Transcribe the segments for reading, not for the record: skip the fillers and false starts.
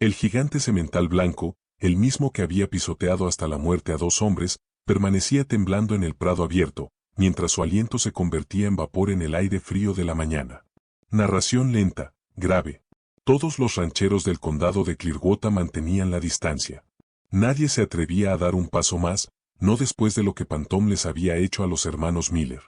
El gigante semental blanco, el mismo que había pisoteado hasta la muerte a 2 hombres, permanecía temblando en el prado abierto, mientras su aliento se convertía en vapor en el aire frío de la mañana. Narración lenta, grave. Todos los rancheros del condado de Clearwater mantenían la distancia. Nadie se atrevía a dar un paso más, no después de lo que Phantom les había hecho a los hermanos Miller.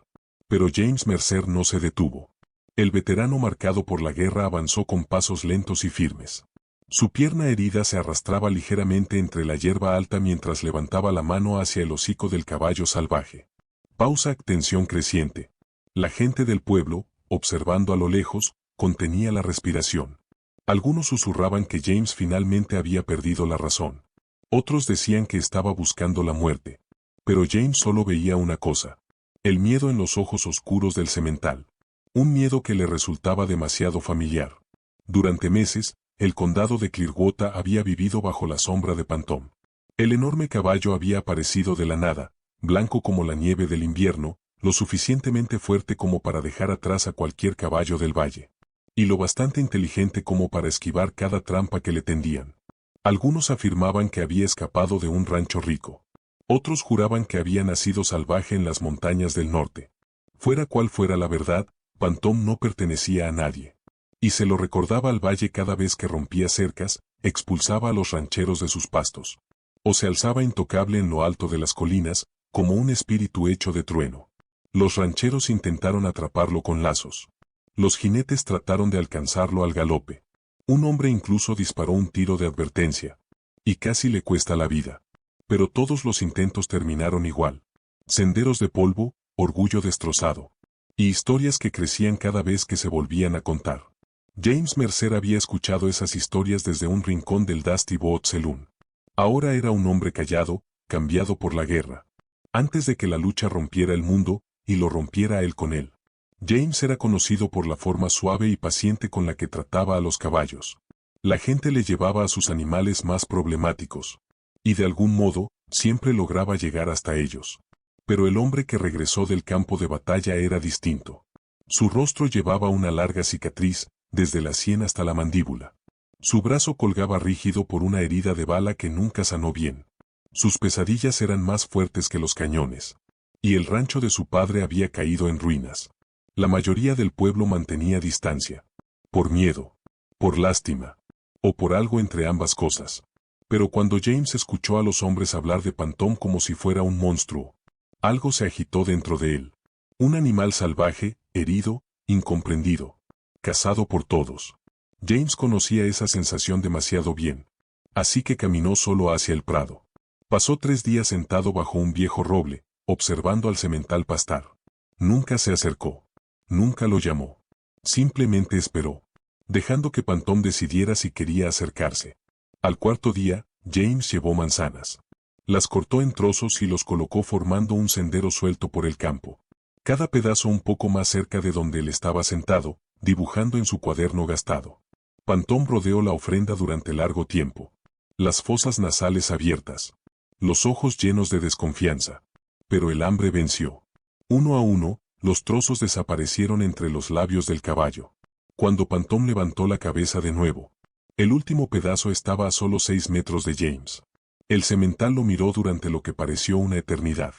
Pero James Mercer no se detuvo. El veterano marcado por la guerra avanzó con pasos lentos y firmes. Su pierna herida se arrastraba ligeramente entre la hierba alta mientras levantaba la mano hacia el hocico del caballo salvaje. Pausa, tensión creciente. La gente del pueblo, observando a lo lejos, contenía la respiración. Algunos susurraban que James finalmente había perdido la razón. Otros decían que estaba buscando la muerte. Pero James solo veía una cosa: el miedo en los ojos oscuros del semental. Un miedo que le resultaba demasiado familiar. Durante meses, el condado de Clearwater había vivido bajo la sombra de Phantom. El enorme caballo había aparecido de la nada, blanco como la nieve del invierno, lo suficientemente fuerte como para dejar atrás a cualquier caballo del valle. Y lo bastante inteligente como para esquivar cada trampa que le tendían. Algunos afirmaban que había escapado de un rancho rico. Otros juraban que había nacido salvaje en las montañas del norte. Fuera cual fuera la verdad, Phantom no pertenecía a nadie. Y se lo recordaba al valle cada vez que rompía cercas, expulsaba a los rancheros de sus pastos. O se alzaba intocable en lo alto de las colinas, como un espíritu hecho de trueno. Los rancheros intentaron atraparlo con lazos. Los jinetes trataron de alcanzarlo al galope. Un hombre incluso disparó un tiro de advertencia. Y casi le cuesta la vida. Pero todos los intentos terminaron igual. Senderos de polvo, orgullo destrozado. Y historias que crecían cada vez que se volvían a contar. James Mercer había escuchado esas historias desde un rincón del Dusty Boat Saloon. Ahora era un hombre callado, cambiado por la guerra. Antes de que la lucha rompiera el mundo, y lo rompiera él con él. James era conocido por la forma suave y paciente con la que trataba a los caballos. La gente le llevaba a sus animales más problemáticos. Y de algún modo, siempre lograba llegar hasta ellos. Pero el hombre que regresó del campo de batalla era distinto. Su rostro llevaba una larga cicatriz, desde la sien hasta la mandíbula. Su brazo colgaba rígido por una herida de bala que nunca sanó bien. Sus pesadillas eran más fuertes que los cañones. Y el rancho de su padre había caído en ruinas. La mayoría del pueblo mantenía distancia. Por miedo. Por lástima. O por algo entre ambas cosas. Pero cuando James escuchó a los hombres hablar de Phantom como si fuera un monstruo, algo se agitó dentro de él. Un animal salvaje, herido, incomprendido. Cazado por todos. James conocía esa sensación demasiado bien. Así que caminó solo hacia el prado. Pasó 3 días sentado bajo un viejo roble, observando al semental pastar. Nunca se acercó. Nunca lo llamó. Simplemente esperó. Dejando que Phantom decidiera si quería acercarse. Al 4.º día, James llevó manzanas. Las cortó en trozos y los colocó formando un sendero suelto por el campo. Cada pedazo un poco más cerca de donde él estaba sentado, dibujando en su cuaderno gastado. Phantom rodeó la ofrenda durante largo tiempo. Las fosas nasales abiertas. Los ojos llenos de desconfianza. Pero el hambre venció. Uno a uno, los trozos desaparecieron entre los labios del caballo. Cuando Phantom levantó la cabeza de nuevo, el último pedazo estaba a solo 6 metros de James. El semental lo miró durante lo que pareció una eternidad.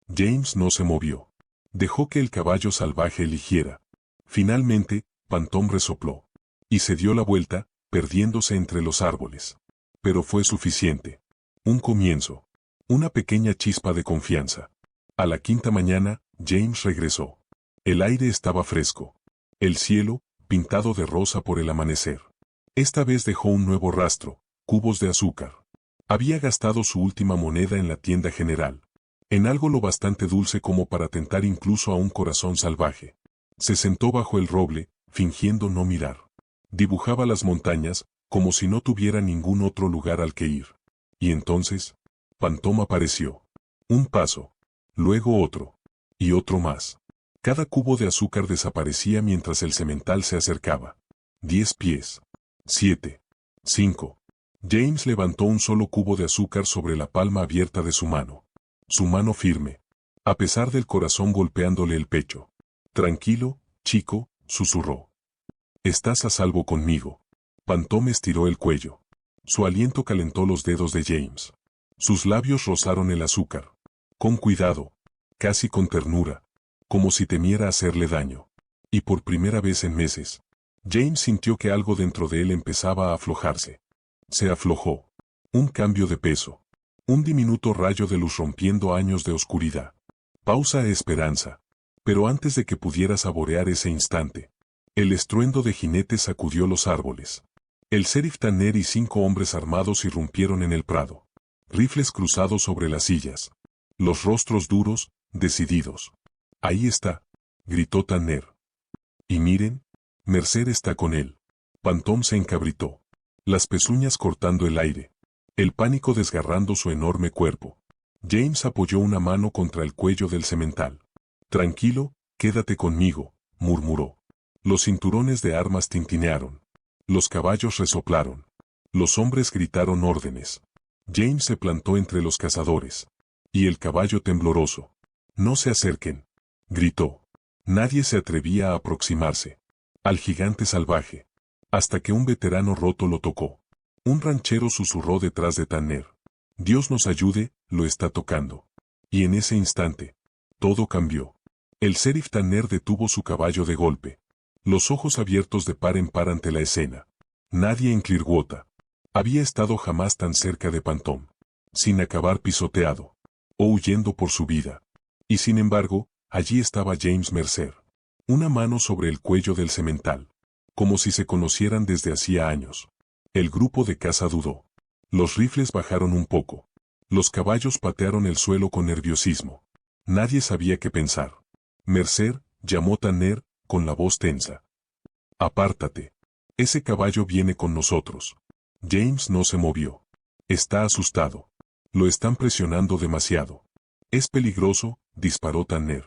James no se movió. Dejó que el caballo salvaje eligiera. Finalmente, Phantom resopló. Y se dio la vuelta, perdiéndose entre los árboles. Pero fue suficiente. Un comienzo. Una pequeña chispa de confianza. A la 5.ª mañana, James regresó. El aire estaba fresco. El cielo, pintado de rosa por el amanecer. Esta vez dejó un nuevo rastro, cubos de azúcar. Había gastado su última moneda en la tienda general. En algo lo bastante dulce como para tentar incluso a un corazón salvaje. Se sentó bajo el roble, fingiendo no mirar. Dibujaba las montañas, como si no tuviera ningún otro lugar al que ir. Y entonces, Phantom apareció. Un paso. Luego otro. Y otro más. Cada cubo de azúcar desaparecía mientras el semental se acercaba. 10 pies. 7. 5. James levantó un solo cubo de azúcar sobre la palma abierta de su mano. Su mano firme. A pesar del corazón golpeándole el pecho. Tranquilo, chico, susurró. Estás a salvo conmigo. Phantom estiró el cuello. Su aliento calentó los dedos de James. Sus labios rozaron el azúcar. Con cuidado, casi con ternura, como si temiera hacerle daño. Y por primera vez en meses, James sintió que algo dentro de él empezaba a aflojarse. Se aflojó. Un cambio de peso. Un diminuto rayo de luz rompiendo años de oscuridad. Pausa e esperanza. Pero antes de que pudiera saborear ese instante, el estruendo de jinetes sacudió los árboles. El sheriff Tanner y 5 hombres armados irrumpieron en el prado. Rifles cruzados sobre las sillas. Los rostros duros, decididos. «Ahí está», gritó Tanner. «Y miren, Mercer está con él». Pantón se encabritó. Las pezuñas cortando el aire. El pánico desgarrando su enorme cuerpo. James apoyó una mano contra el cuello del semental. «Tranquilo, quédate conmigo», murmuró. Los cinturones de armas tintinearon. Los caballos resoplaron. Los hombres gritaron órdenes. James se plantó entre los cazadores. Y el caballo tembloroso. «No se acerquen», gritó. Nadie se atrevía a aproximarse al gigante salvaje. Hasta que un veterano roto lo tocó. Un ranchero susurró detrás de Tanner. «Dios nos ayude, lo está tocando». Y en ese instante, todo cambió. El sheriff Tanner detuvo su caballo de golpe. Los ojos abiertos de par en par ante la escena. Nadie en Clearwater había estado jamás tan cerca de Pantón, sin acabar pisoteado, o huyendo por su vida. Y sin embargo, allí estaba James Mercer. Una mano sobre el cuello del semental, como si se conocieran desde hacía años. El grupo de caza dudó. Los rifles bajaron un poco. Los caballos patearon el suelo con nerviosismo. Nadie sabía qué pensar. «Mercer», llamó Tanner, con la voz tensa. «Apártate. Ese caballo viene con nosotros». James no se movió. Está asustado. Lo están presionando demasiado. «Es peligroso», disparó Tanner.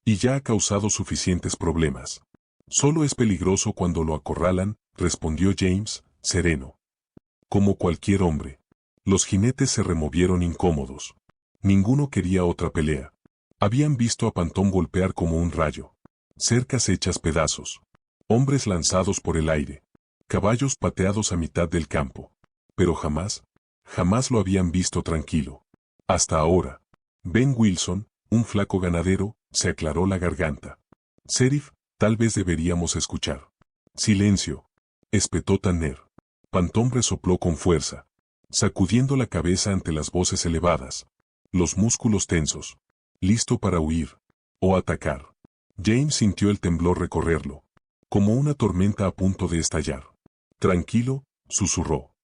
«Y ya ha causado suficientes problemas». «Solo es peligroso cuando lo acorralan», respondió James, sereno. Como cualquier hombre. Los jinetes se removieron incómodos. Ninguno quería otra pelea. Habían visto a Pantón golpear como un rayo. Cercas hechas pedazos. Hombres lanzados por el aire. Caballos pateados a mitad del campo. Pero jamás lo habían visto tranquilo. Hasta ahora. Ben Wilson, un flaco ganadero, se aclaró la garganta. «Sheriff, tal vez deberíamos escuchar». «Silencio», espetó Tanner. Pantón resopló con fuerza, sacudiendo la cabeza ante las voces elevadas. Los músculos tensos. Listo para huir. O atacar. James sintió el temblor recorrerlo. Como una tormenta a punto de estallar. «Tranquilo», susurró.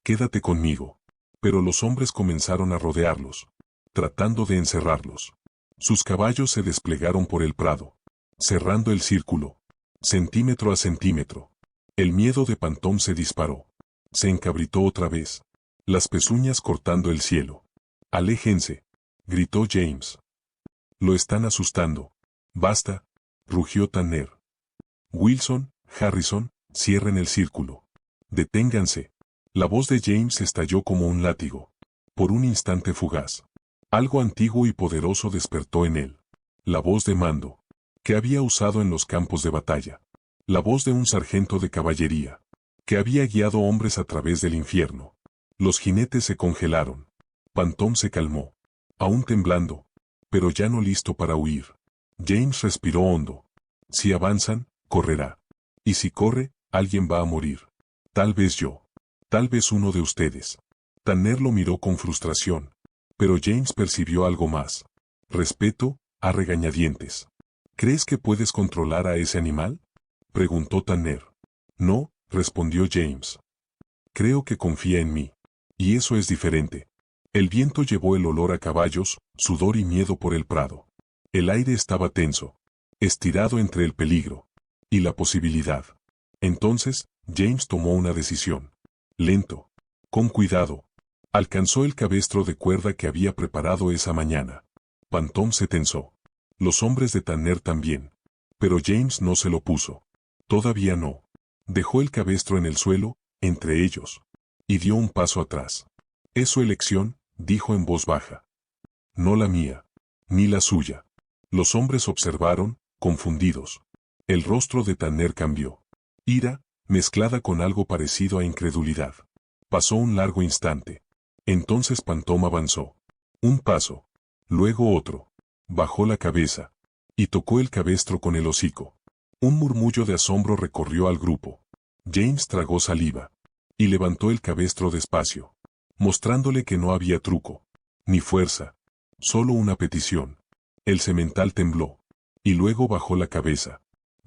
«Quédate conmigo». Pero los hombres comenzaron a rodearlos, tratando de encerrarlos. Sus caballos se desplegaron por el prado, cerrando el círculo, centímetro a centímetro. El miedo de Pantón se disparó. Se encabritó otra vez, las pezuñas cortando el cielo. «Aléjense», gritó James. «Lo están asustando». «Basta», rugió Tanner. «Wilson, Harrison, cierren el círculo. Deténganse». La voz de James estalló como un látigo. Por un instante fugaz. Algo antiguo y poderoso despertó en él. La voz de mando, que había usado en los campos de batalla. La voz de un sargento de caballería, que había guiado hombres a través del infierno. Los jinetes se congelaron. Pantón se calmó, aún temblando, pero ya no listo para huir. James respiró hondo. Si avanzan, correrá. Y si corre, alguien va a morir. Tal vez yo. Tal vez uno de ustedes. Tanner lo miró con frustración. Pero James percibió algo más. Respeto, a regañadientes. ¿Crees que puedes controlar a ese animal?, preguntó Tanner. «No», respondió James. «Creo que confía en mí. Y eso es diferente». El viento llevó el olor a caballos, sudor y miedo por el prado. El aire estaba tenso, estirado entre el peligro y la posibilidad. Entonces, James tomó una decisión. Lento, con cuidado, alcanzó el cabestro de cuerda que había preparado esa mañana. Pantón se tensó. Los hombres de Tanner también. Pero James no se lo puso. Todavía no. Dejó el cabestro en el suelo, entre ellos, y dio un paso atrás. «Es su elección», dijo en voz baja. «No la mía, ni la suya». Los hombres observaron, confundidos. El rostro de Tanner cambió. Ira, mezclada con algo parecido a incredulidad. Pasó un largo instante. Entonces Pantóm avanzó. Un paso. Luego otro. Bajó la cabeza. Y tocó el cabestro con el hocico. Un murmullo de asombro recorrió al grupo. James tragó saliva. Y levantó el cabestro despacio, mostrándole que no había truco, ni fuerza, solo una petición. El semental tembló. Y luego bajó la cabeza.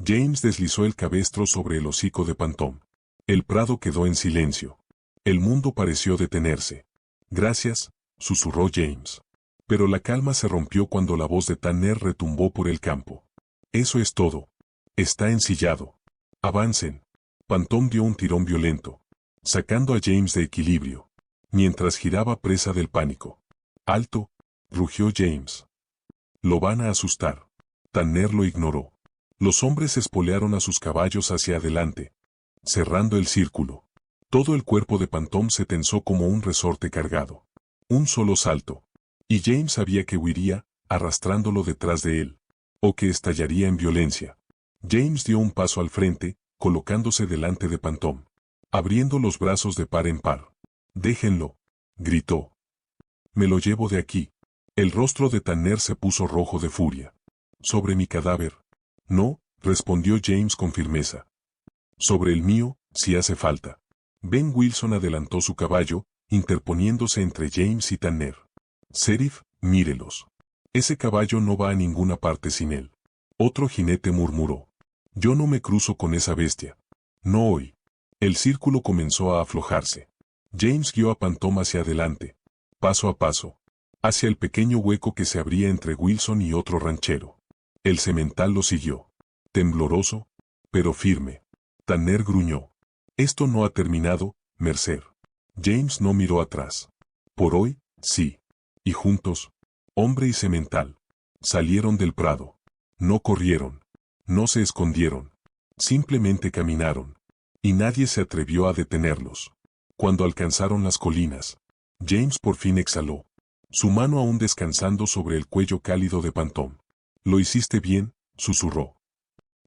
James deslizó el cabestro sobre el hocico de Pantóm. El prado quedó en silencio. El mundo pareció detenerse. Gracias, susurró James. Pero la calma se rompió cuando la voz de Tanner retumbó por el campo. Eso es todo. Está ensillado. Avancen. Pantóm dio un tirón violento, sacando a James de equilibrio, mientras giraba presa del pánico. ¡Alto!, rugió James. Lo van a asustar. Tanner lo ignoró. Los hombres espolearon a sus caballos hacia adelante, cerrando el círculo. Todo el cuerpo de Pantóm se tensó como un resorte cargado. Un solo salto. Y James sabía que huiría, arrastrándolo detrás de él, o que estallaría en violencia. James dio un paso al frente, colocándose delante de Pantóm, abriendo los brazos de par en par. «Déjenlo», gritó. «Me lo llevo de aquí». El rostro de Tanner se puso rojo de furia. «¿Sobre mi cadáver?» «No», respondió James con firmeza. «Sobre el mío, si hace falta». Ben Wilson adelantó su caballo, interponiéndose entre James y Tanner. «Sheriff, mírelos. Ese caballo no va a ninguna parte sin él». Otro jinete murmuró. «Yo no me cruzo con esa bestia. No hoy». El círculo comenzó a aflojarse. James guió a Pantóm hacia adelante, paso a paso, hacia el pequeño hueco que se abría entre Wilson y otro ranchero. El semental lo siguió, tembloroso, pero firme. Tanner gruñó. «Esto no ha terminado, Mercer». James no miró atrás. «Por hoy, sí». Y juntos, hombre y semental, salieron del prado. No corrieron. No se escondieron. Simplemente caminaron. Y nadie se atrevió a detenerlos. Cuando alcanzaron las colinas, James por fin exhaló, su mano aún descansando sobre el cuello cálido de Pantóm. «Lo hiciste bien», susurró.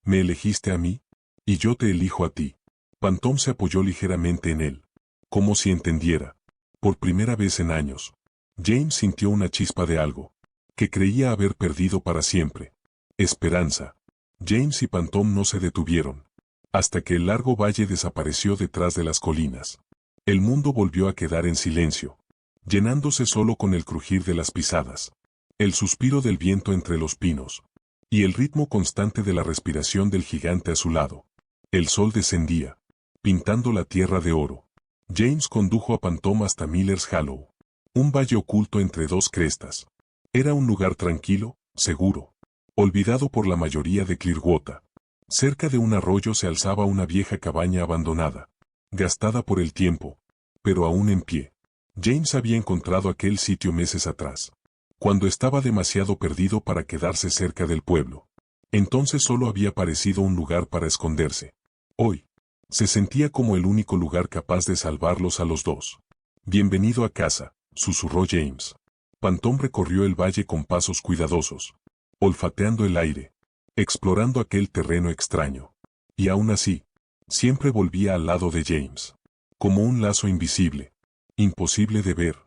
«Me elegiste a mí, y yo te elijo a ti». Pantóm se apoyó ligeramente en él, como si entendiera. Por primera vez en años, James sintió una chispa de algo, que creía haber perdido para siempre. Esperanza. James y Pantóm no se detuvieron, hasta que el largo valle desapareció detrás de las colinas. El mundo volvió a quedar en silencio, llenándose solo con el crujir de las pisadas, el suspiro del viento entre los pinos, y el ritmo constante de la respiración del gigante a su lado. El sol descendía, pintando la tierra de oro. James condujo a Pantóm hasta Miller's Hollow, un valle oculto entre dos crestas. Era un lugar tranquilo, seguro, olvidado por la mayoría de Clearwater. Cerca de un arroyo se alzaba una vieja cabaña abandonada, gastada por el tiempo, pero aún en pie. James había encontrado aquel sitio meses atrás, cuando estaba demasiado perdido para quedarse cerca del pueblo. Entonces solo había parecido un lugar para esconderse. Hoy, se sentía como el único lugar capaz de salvarlos a los dos. «Bienvenido a casa», susurró James. Pantóm recorrió el valle con pasos cuidadosos, olfateando el aire, explorando aquel terreno extraño. Y aún así, siempre volvía al lado de James, como un lazo invisible, imposible de ver,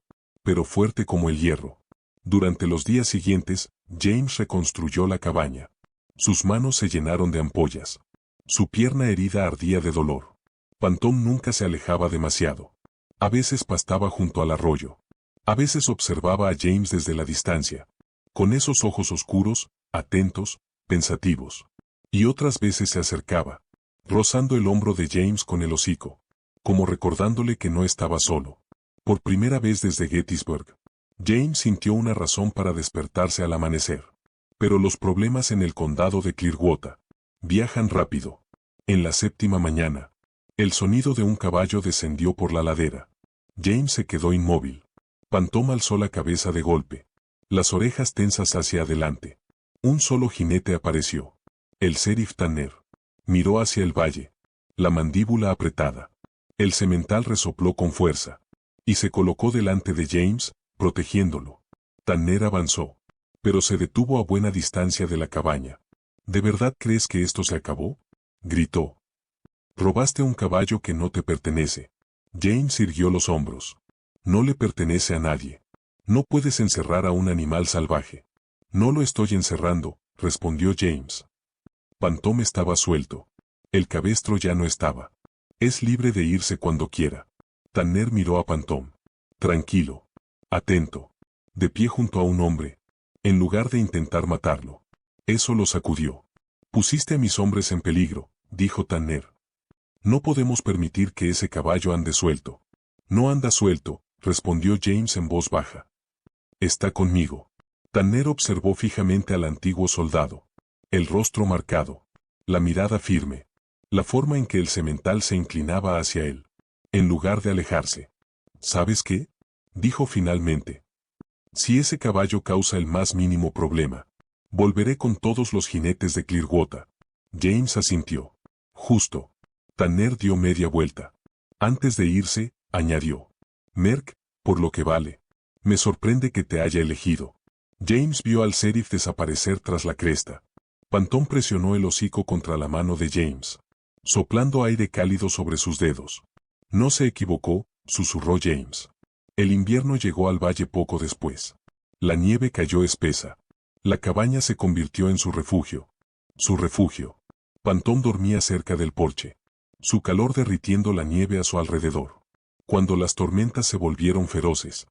pero fuerte como el hierro. Durante los días siguientes, James reconstruyó la cabaña. Sus manos se llenaron de ampollas. Su pierna herida ardía de dolor. Pantóm nunca se alejaba demasiado. A veces pastaba junto al arroyo. A veces observaba a James desde la distancia, con esos ojos oscuros, atentos, pensativos. Y otras veces se acercaba, rozando el hombro de James con el hocico, como recordándole que no estaba solo. Por primera vez desde Gettysburg, James sintió una razón para despertarse al amanecer. Pero los problemas en el condado de Clearwater viajan rápido. En la 7ª mañana, el sonido de un caballo descendió por la ladera. James se quedó inmóvil. Pantóm alzó la cabeza de golpe, las orejas tensas hacia adelante. Un solo jinete apareció. El sheriff Tanner. Miró hacia el valle, la mandíbula apretada. El semental resopló con fuerza, y se colocó delante de James, protegiéndolo. Tanner avanzó, pero se detuvo a buena distancia de la cabaña. ¿De verdad crees que esto se acabó?, gritó. «Robaste un caballo que no te pertenece». James irguió los hombros. No le pertenece a nadie. No puedes encerrar a un animal salvaje. No lo estoy encerrando, respondió James. Pantome estaba suelto. El cabestro ya no estaba. Es libre de irse cuando quiera. Tanner miró a Pantome. Tranquilo. Atento. De pie junto a un hombre. En lugar de intentar matarlo. Eso lo sacudió. Pusiste a mis hombres en peligro, dijo Tanner. No podemos permitir que ese caballo ande suelto. No anda suelto, respondió James en voz baja. Está conmigo. Tanner observó fijamente al antiguo soldado. El rostro marcado. La mirada firme. La forma en que el semental se inclinaba hacia él. En lugar de alejarse. ¿Sabes qué? Dijo finalmente. Si ese caballo causa el más mínimo problema, volveré con todos los jinetes de Clearwater. James asintió. Justo. Tanner dio media vuelta. Antes de irse, añadió. Merc, por lo que vale. Me sorprende que te haya elegido. James vio al sheriff desaparecer tras la cresta. Pantome presionó el hocico contra la mano de James, soplando aire cálido sobre sus dedos. No se equivocó, susurró James. El invierno llegó al valle poco después. La nieve cayó espesa. La cabaña se convirtió en su refugio. Su refugio. Pantome dormía cerca del porche, su calor derritiendo la nieve a su alrededor. Cuando las tormentas se volvieron feroces,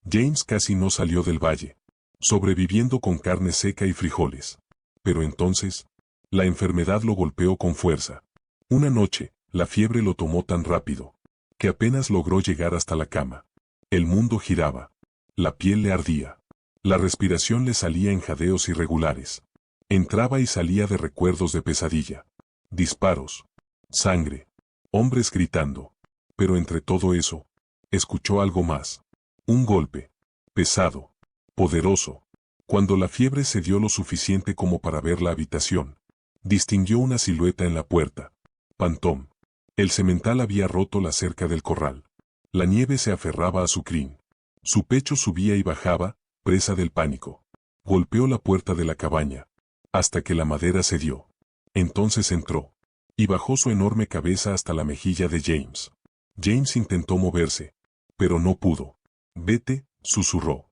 James casi no salió del valle, sobreviviendo con carne seca y frijoles. Pero entonces, la enfermedad lo golpeó con fuerza. Una noche, la fiebre lo tomó tan rápido, que apenas logró llegar hasta la cama. El mundo giraba. La piel le ardía. La respiración le salía en jadeos irregulares. Entraba y salía de recuerdos de pesadilla. Disparos. Sangre. Hombres gritando. Pero entre todo eso, escuchó algo más. Un golpe. Pesado. Poderoso. Cuando la fiebre cedió lo suficiente como para ver la habitación, distinguió una silueta en la puerta. Pantome. El semental había roto la cerca del corral. La nieve se aferraba a su crin. Su pecho subía y bajaba, presa del pánico. Golpeó la puerta de la cabaña, hasta que la madera cedió. Entonces entró, y bajó su enorme cabeza hasta la mejilla de James. James intentó moverse, pero no pudo. Vete, susurró.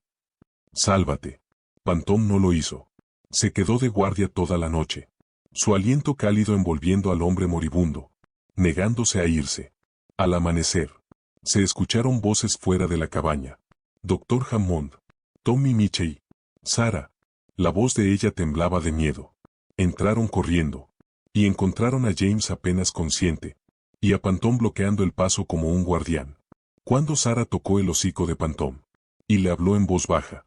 Sálvate. Pantome no lo hizo. Se quedó de guardia toda la noche. Su aliento cálido envolviendo al hombre moribundo, negándose a irse. Al amanecer, se escucharon voces fuera de la cabaña. Dr. Hammond, Tommy Mitchell, Sarah. La voz de ella temblaba de miedo. Entraron corriendo, y encontraron a James apenas consciente, y a Pantome bloqueando el paso como un guardián. Cuando Sarah tocó el hocico de Pantome, y le habló en voz baja,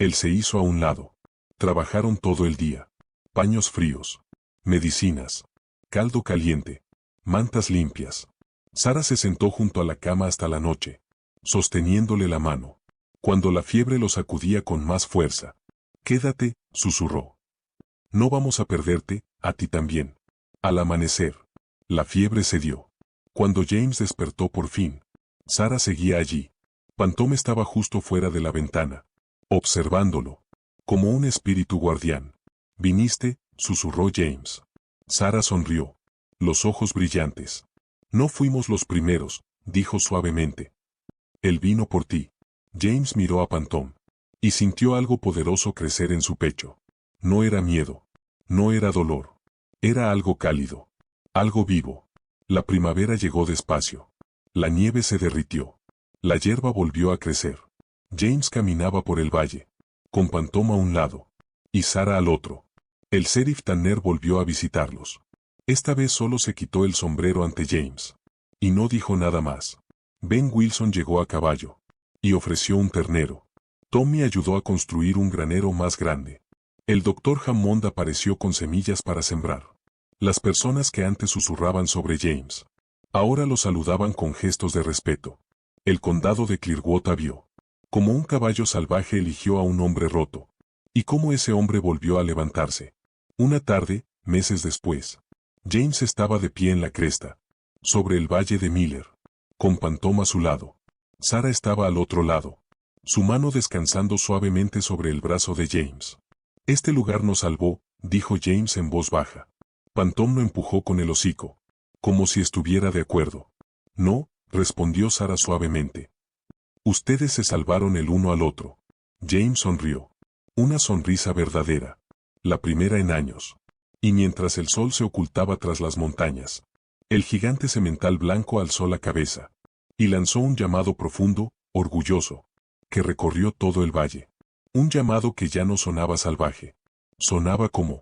él se hizo a un lado. Trabajaron todo el día. Paños fríos, medicinas, caldo caliente, mantas limpias. Sarah se sentó junto a la cama hasta la noche, sosteniéndole la mano. Cuando la fiebre lo sacudía con más fuerza. Quédate, susurró. No vamos a perderte, a ti también. Al amanecer, la fiebre cedió. Cuando James despertó por fin, Sarah seguía allí. Pantome estaba justo fuera de la ventana, observándolo, como un espíritu guardián. Viniste, susurró James. Sarah sonrió, los ojos brillantes. No fuimos los primeros, dijo suavemente. Él vino por ti. James miró a Pantome, y sintió algo poderoso crecer en su pecho. No era miedo, no era dolor, era algo cálido, algo vivo. La primavera llegó despacio. La nieve se derritió. La hierba volvió a crecer. James caminaba por el valle, con Pantome a un lado, y Sarah al otro. El sheriff Tanner volvió a visitarlos. Esta vez solo se quitó el sombrero ante James, y no dijo nada más. Ben Wilson llegó a caballo, y ofreció un ternero. Tommy ayudó a construir un granero más grande. El Dr. Hammond apareció con semillas para sembrar. Las personas que antes susurraban sobre James, ahora lo saludaban con gestos de respeto. El condado de Clearwater vio como un caballo salvaje eligió a un hombre roto, y cómo ese hombre volvió a levantarse. Una tarde, meses después, James estaba de pie en la cresta, sobre el valle de Miller, con Pantome a su lado. Sarah estaba al otro lado, su mano descansando suavemente sobre el brazo de James. Este lugar nos salvó, dijo James en voz baja. Pantome lo empujó con el hocico, como si estuviera de acuerdo. No, respondió Sara suavemente. Ustedes se salvaron el uno al otro. James sonrió. Una sonrisa verdadera. La primera en años. Y mientras el sol se ocultaba tras las montañas, el gigante semental blanco alzó la cabeza y lanzó un llamado profundo, orgulloso, que recorrió todo el valle. Un llamado que ya no sonaba salvaje. Sonaba como